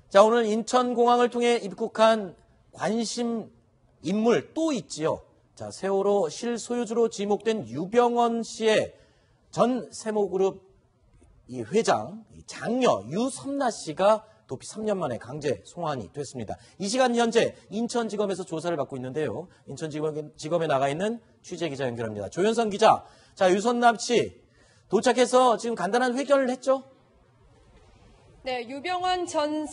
자, 오늘 인천공항을 통해 입국한 관심 인물 또 있지요. 자, 세월호 실소유주로 지목된 유병언 씨의 전 세모그룹 이 회장, 장녀 유섬나 씨가 도피 3년 만에 강제 송환이 됐습니다. 이 시간 현재 인천지검에서 조사를 받고 있는데요. 인천지검에 나가 있는 취재기자 연결합니다. 조현선 기자, 자, 유섬나 씨 도착해서 지금 간단한 회견을 했죠? 네, 유병언 전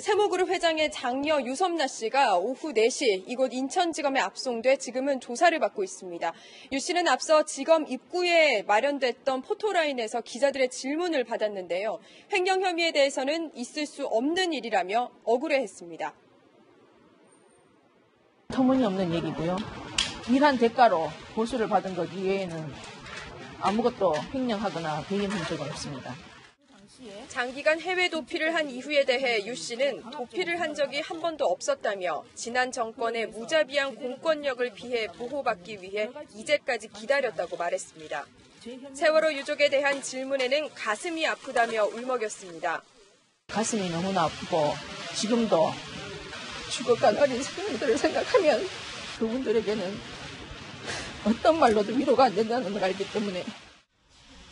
세모그룹 회장의 장녀 유섬나 씨가 오후 4시 이곳 인천지검에 압송돼 지금은 조사를 받고 있습니다. 유 씨는 앞서 지검 입구에 마련됐던 포토라인에서 기자들의 질문을 받았는데요. 횡령 혐의에 대해서는 있을 수 없는 일이라며 억울해했습니다. 터무니없는 얘기고요. 일한 대가로 보수를 받은 것 이외에는 아무것도 횡령하거나 배임한 적은 없습니다. 장기간 해외 도피를 한 이유에 대해 유 씨는 도피를 한 적이 한 번도 없었다며 지난 정권의 무자비한 공권력을 피해 보호받기 위해 이제까지 기다렸다고 말했습니다. 세월호 유족에 대한 질문에는 가슴이 아프다며 울먹였습니다. 가슴이 너무나 아프고 지금도 죽어간 어린 생명들을 생각하면 그분들에게는 어떤 말로도 위로가 안 된다는 걸 알기 때문에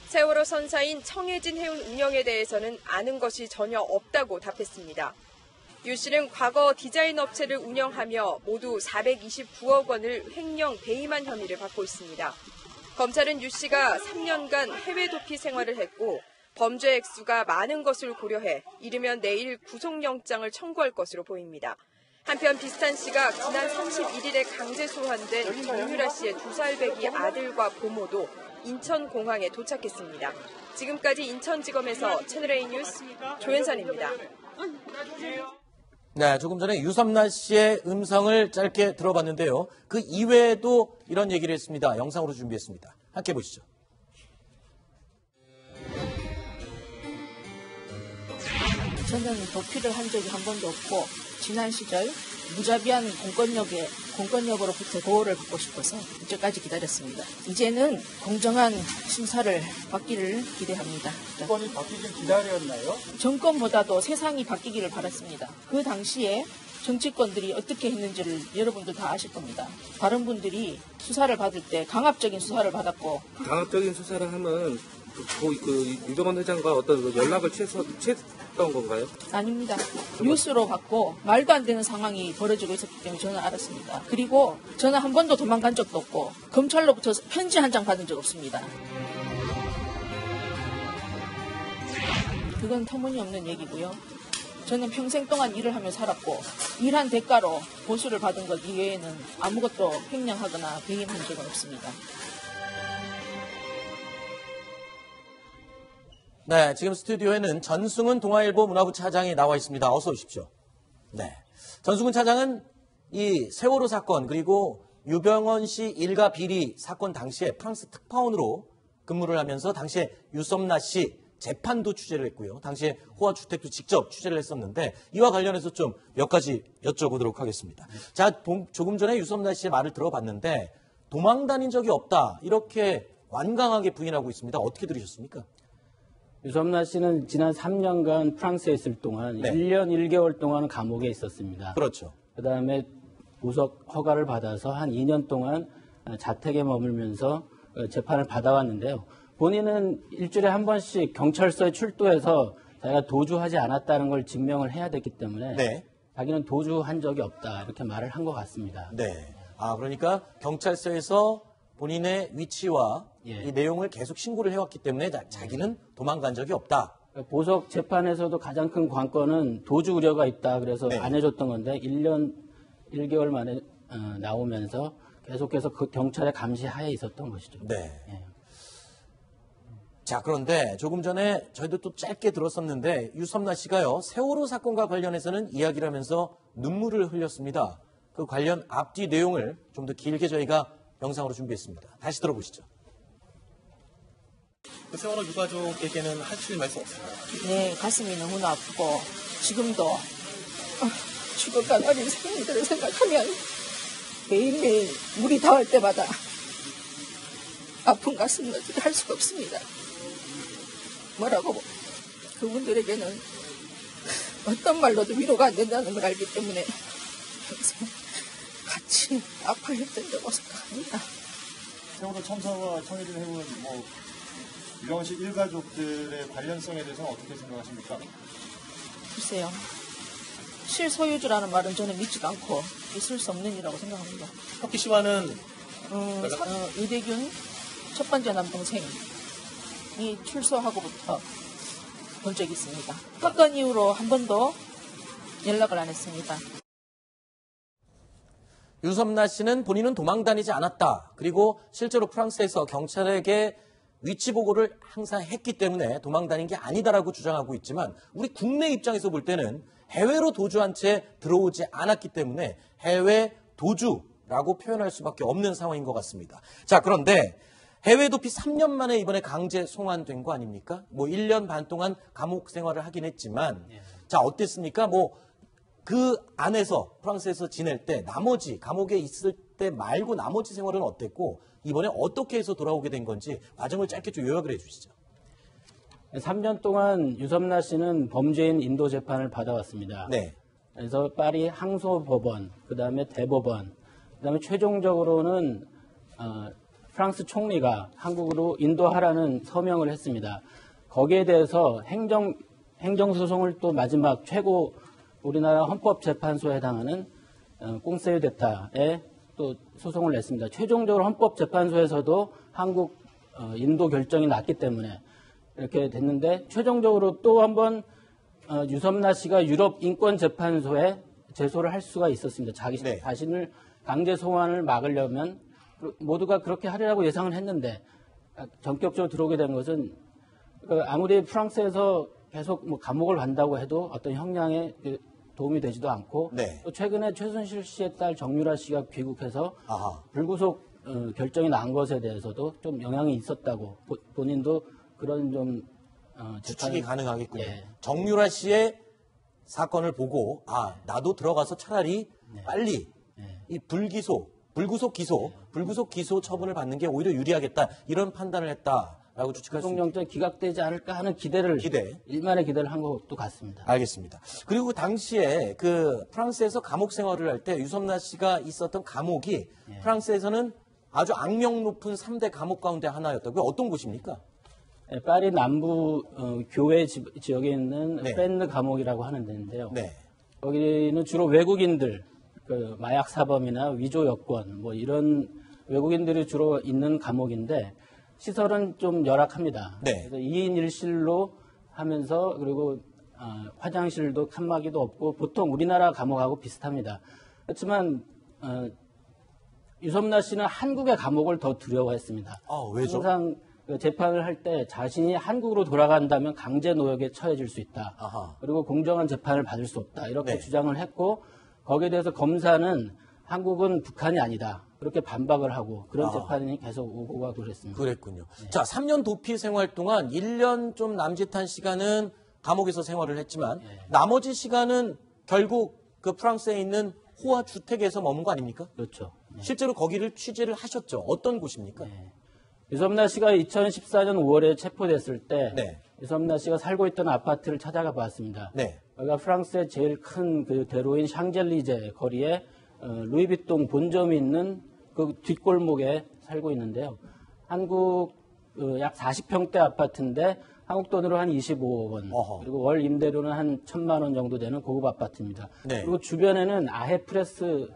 세월호 선사인 청해진 해운 운영에 대해서는 아는 것이 전혀 없다고 답했습니다. 유 씨는 과거 디자인 업체를 운영하며 모두 429억 원을 횡령 배임한 혐의를 받고 있습니다. 검찰은 유 씨가 3년간 해외 도피 생활을 했고 범죄 액수가 많은 것을 고려해 이르면 내일 구속영장을 청구할 것으로 보입니다. 한편 비슷한 시각 지난 31일에 강제 소환된 정유라 씨의 2살 배기 아들과 부모도 인천공항에 도착했습니다. 지금까지 인천지검에서 채널A 뉴스 조현선입니다. 네, 조금 전에 유섬나 씨의 음성을 짧게 들어봤는데요. 그 이외에도 이런 얘기를 했습니다. 영상으로 준비했습니다. 함께 보시죠. 저는 도피를 한 적이 한 번도 없고 지난 시절 무자비한 공권력으로부터 보호를 받고 싶어서 이제까지 기다렸습니다. 이제는 공정한 심사를 받기를 기대합니다. 정권이 바뀌길 기다렸나요? 정권보다도 세상이 바뀌기를 바랐습니다. 그 당시에 정치권들이 어떻게 했는지를 여러분들 다 아실 겁니다. 다른 분들이 수사를 받을 때 강압적인 수사를 받았고 강압적인 수사를 하면 유병언 회장과 어떤 연락을 취했던 건가요? 아닙니다. 뉴스로 받고 말도 안 되는 상황이 벌어지고 있었기 때문에 저는 알았습니다. 그리고 저는 한 번도 도망간 적도 없고 검찰로부터 편지 한 장 받은 적 없습니다. 그건 터무니없는 얘기고요. 저는 평생 동안 일을 하며 살았고 일한 대가로 보수를 받은 것 이외에는 아무것도 횡령하거나 배임한 적은 없습니다. 네, 지금 스튜디오에는 전승훈 동아일보 문화부 차장이 나와 있습니다. 어서 오십시오. 네, 전승훈 차장은 이 세월호 사건 그리고 유병언 씨 일가 비리 사건 당시에 프랑스 특파원으로 근무를 하면서 당시에 유섬나 씨 재판도 취재를 했고요. 당시에 호화주택도 직접 취재를 했었는데 이와 관련해서 좀 몇 가지 여쭤보도록 하겠습니다. 자, 조금 전에 유섬나 씨의 말을 들어봤는데 도망 다닌 적이 없다 이렇게 완강하게 부인하고 있습니다. 어떻게 들으셨습니까? 유섬나 씨는 지난 3년간 프랑스에 있을 동안 네. 1년 1개월 동안 감옥에 있었습니다. 그렇죠. 그다음에 구속 허가를 받아서 한 2년 동안 자택에 머물면서 재판을 받아왔는데요. 본인은 일주일에 한 번씩 경찰서에 출두해서 자기가 도주하지 않았다는 걸 증명을 해야 됐기 때문에 네. 자기는 도주한 적이 없다 이렇게 말을 한 것 같습니다. 네. 아, 그러니까 경찰서에서 본인의 위치와 예. 이 내용을 계속 신고를 해왔기 때문에 자기는 도망간 적이 없다. 보석 재판에서도 가장 큰 관건은 도주 우려가 있다 그래서 네. 안 해줬던 건데 1년 1개월 만에 나오면서 계속해서 그 경찰의 감시 하에 있었던 것이죠. 네. 예. 자, 그런데 조금 전에 저희도 또 짧게 들었었는데 유섬나 씨가요. 세월호 사건과 관련해서는 이야기를 하면서 눈물을 흘렸습니다. 그 관련 앞뒤 내용을 좀 더 길게 저희가 영상으로 준비했습니다. 다시 들어보시죠. 세월호 유가족에게는 하실 말씀 없을까요? 네, 가슴이 너무나 아프고 지금도 죽어간 어린 생명들을 생각하면 매일매일 물이 닿을 때마다 아픈 가슴을 할 수가 없습니다. 뭐라고 그분들에게는 어떤 말로도 위로가 안 된다는 걸 알기 때문에 항상 같이 아파했던 거라고 생각합니다. 세월호 참사와 청해진 해운 유병헌 씨 일가족들의 관련성에 대해서는 어떻게 생각하십니까? 글쎄요. 실소유주라는 말은 저는 믿지도 않고 있을 수 없는 일이라고 생각합니다. 혁기 씨와는 이대균 첫 번째 남동생이 출소하고부터 본 적이 있습니다. 사건 이후로 한 번도 연락을 안 했습니다. 유섬나 씨는 본인은 도망 다니지 않았다. 그리고 실제로 프랑스에서 경찰에게 위치 보고를 항상 했기 때문에 도망 다닌 게 아니다라고 주장하고 있지만 우리 국내 입장에서 볼 때는 해외로 도주한 채 들어오지 않았기 때문에 해외 도주라고 표현할 수밖에 없는 상황인 것 같습니다. 자, 그런데 해외 도피 3년 만에 이번에 강제 송환된 거 아닙니까? 1년 반 동안 감옥 생활을 하긴 했지만 자, 어땠습니까? 그 안에서 프랑스에서 지낼 때 나머지 감옥에 있을 때 말고 나머지 생활은 어땠고 이번에 어떻게 해서 돌아오게 된 건지 과정을 짧게 좀 요약을 해 주시죠. 3년 동안 유섬나 씨는 범죄인 인도 재판을 받아왔습니다. 네. 그래서 파리 항소법원, 그다음에 대법원, 그다음에 최종적으로는 프랑스 총리가 한국으로 인도하라는 서명을 했습니다. 거기에 대해서 행정소송을 또 마지막 최고 우리나라 헌법재판소에 해당하는 꽁세유 데타에 또 소송을 냈습니다. 최종적으로 헌법재판소에서도 한국 인도 결정이 났기 때문에 이렇게 됐는데 최종적으로 또 한번 유섬나 씨가 유럽 인권재판소에 제소를 할 수가 있었습니다. 자기 네. 자신을 강제 송환을 막으려면 모두가 그렇게 하리라고 예상을 했는데 전격적으로 들어오게 된 것은 아무리 프랑스에서 계속 감옥을 간다고 해도 어떤 형량에 도움이 되지도 않고 네. 또 최근에 최순실 씨의 딸 정유라 씨가 귀국해서 아하. 불구속 결정이 난 것에 대해서도 좀 영향이 있었다고 본인도 그런 좀 추측이 가능하겠군요. 예. 정유라 씨의 사건을 보고 나도 들어가서 차라리 빨리 이 불구속 기소 처분을 받는 게 오히려 유리하겠다 이런 판단을 했다라고 추측할 수 있습니다. 구속영장 기각되지 않을까 하는 일만의 기대를 한 것도 같습니다. 알겠습니다. 그리고 그 당시에 프랑스에서 감옥 생활을 할 때 유섬나 씨가 있었던 감옥이 프랑스에서는 아주 악명 높은 3대 감옥 가운데 하나였다고요. 어떤 곳입니까? 파리 남부 교외 지역에 있는 네. 프렌느 감옥이라고 하는 데인데요. 네. 거기는 주로 외국인들, 마약 사범이나 위조 여권 이런 외국인들이 주로 있는 감옥인데 시설은 좀 열악합니다. 네. 그래서 2인 1실로 하면서 그리고 화장실도 칸막이도 없고 보통 우리나라 감옥하고 비슷합니다. 그렇지만 유섬나 씨는 한국의 감옥을 더 두려워했습니다. 왜죠? 항상 재판을 할 때 자신이 한국으로 돌아간다면 강제 노역에 처해질 수 있다. 아하. 그리고 공정한 재판을 받을 수 없다. 이렇게 네. 주장을 했고 거기에 대해서 검사는 한국은 북한이 아니다. 그렇게 반박을 하고 그런 재판이 계속 오고 가고 그랬습니다. 그랬군요. 자, 3년 도피 생활 동안 1년 좀 남짓한 시간은 감옥에서 생활을 했지만 나머지 시간은 결국 프랑스에 있는 호화 주택에서 머문 거 아닙니까? 그렇죠. 실제로 거기를 취재를 하셨죠. 어떤 곳입니까? 유섬나 씨가 2014년 5월에 체포됐을 때 네. 유섬나 씨가 살고 있던 아파트를 찾아가 봤습니다. 네. 여기가 프랑스의 제일 큰 대로인 샹젤리제 거리에 루이비통 본점이 있는 그 뒷골목에 살고 있는데요. 한국 약 40평대 아파트인데 한국 돈으로 한 25억 원. 어허. 그리고 월 임대료는 한 1,000만 원 정도 되는 고급 아파트입니다. 네. 그리고 주변에는 아헤프레스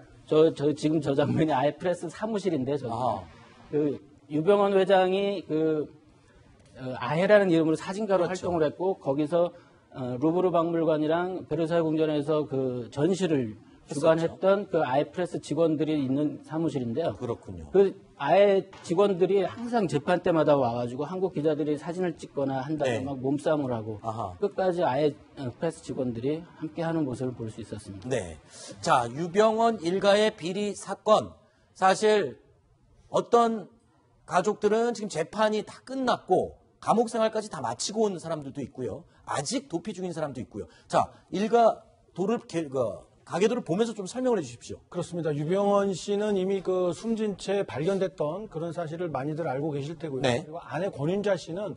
지금 저 장면이 아헤프레스 사무실인데 저기 유병헌 회장이 아해라는 이름으로 사진가로 그렇죠. 활동을 했고 거기서 루브르 박물관이랑 베르사유 궁전에서 전시를 주관했던 아해프레스 직원들이 있는 사무실인데요. 그렇군요. 아해 직원들이 항상 재판 때마다 와가지고 한국 기자들이 사진을 찍거나 한다고 네. 막 몸싸움을 하고 아하. 끝까지 아해 프레스 직원들이 함께하는 모습을 볼 수 있었습니다. 네. 자, 유병헌 일가의 비리 사건. 사실 어떤 가족들은 지금 재판이 다 끝났고 감옥 생활까지 다 마치고 온 사람들도 있고요. 아직 도피 중인 사람도 있고요. 자, 일가 가계도를 보면서 좀 설명을 해 주십시오. 그렇습니다. 유병헌 씨는 이미 그 숨진 채 발견됐던 그런 사실을 많이들 알고 계실 테고요. 네. 그리고 아내 권윤자 씨는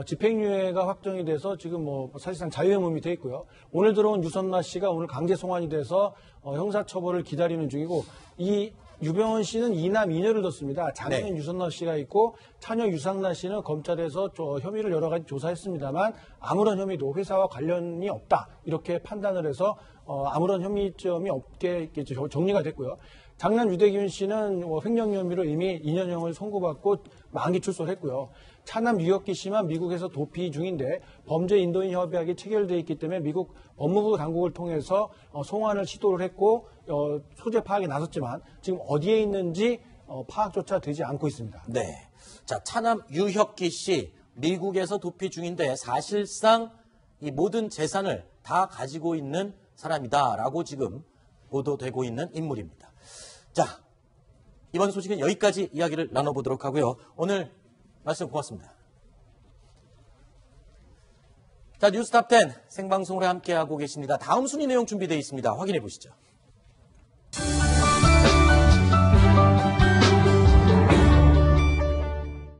집행유예가 확정이 돼서 지금 뭐 사실상 자유형음이 돼 있고요. 오늘 들어온 유선나 씨가 오늘 강제 송환이 돼서 형사처벌을 기다리는 중이고, 이 유병헌 씨는 2남 2녀를 뒀습니다. 장애인 네. 유선나 씨가 있고 차녀 유상나 씨는 검찰에서 혐의를 여러 가지 조사했습니다만 아무런 혐의도 회사와 관련이 없다, 이렇게 판단을 해서 아무런 혐의점이 없게 정리가 됐고요. 장남 유대균 씨는 횡령 혐의로 이미 2년형을 선고받고 만기 출소를 했고요. 차남 유혁기 씨만 미국에서 도피 중인데 범죄 인도인 협약이 체결되어 있기 때문에 미국 법무부 당국을 통해서 송환을 시도를 했고 소재 파악에 나섰지만 지금 어디에 있는지 파악조차 되지 않고 있습니다. 네. 자, 차남 유혁기 씨 미국에서 도피 중인데 사실상 이 모든 재산을 다 가지고 있는 사람이다라고 지금 보도되고 있는 인물입니다. 자, 이번 소식은 여기까지 이야기를 나눠보도록 하고요. 오늘 말씀 고맙습니다. 자, 뉴스탑 10 생방송으로 함께하고 계십니다. 다음 순위 내용 준비되어 있습니다. 확인해 보시죠.